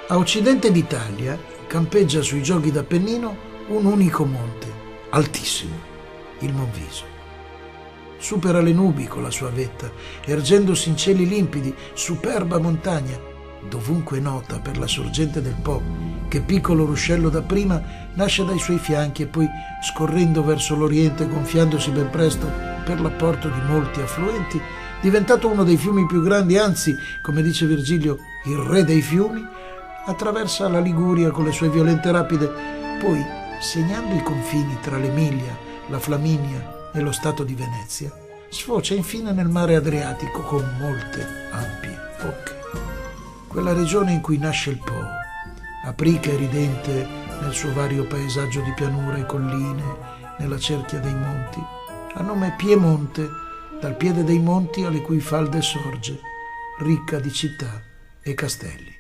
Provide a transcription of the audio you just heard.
A occidente d'Italia campeggia sui giochi d'Appennino un unico monte, altissimo, il Monviso. Supera le nubi con la sua vetta, ergendosi in cieli limpidi, superba montagna, dovunque nota per la sorgente del Po, che piccolo ruscello dapprima nasce dai suoi fianchi e poi, scorrendo verso l'oriente, gonfiandosi ben presto per l'apporto di molti affluenti, diventato uno dei fiumi più grandi, anzi, come dice Virgilio, il re dei fiumi, attraversa la Liguria con le sue violente rapide, poi, segnando i confini tra l'Emilia, la Flaminia e lo Stato di Venezia, sfocia infine nel mare Adriatico con molte ampie bocche. Quella regione in cui nasce il Po, aprica e ridente nel suo vario paesaggio di pianure e colline, nella cerchia dei monti, ha nome Piemonte, dal piede dei monti alle cui falde sorge, ricca di città e castelli.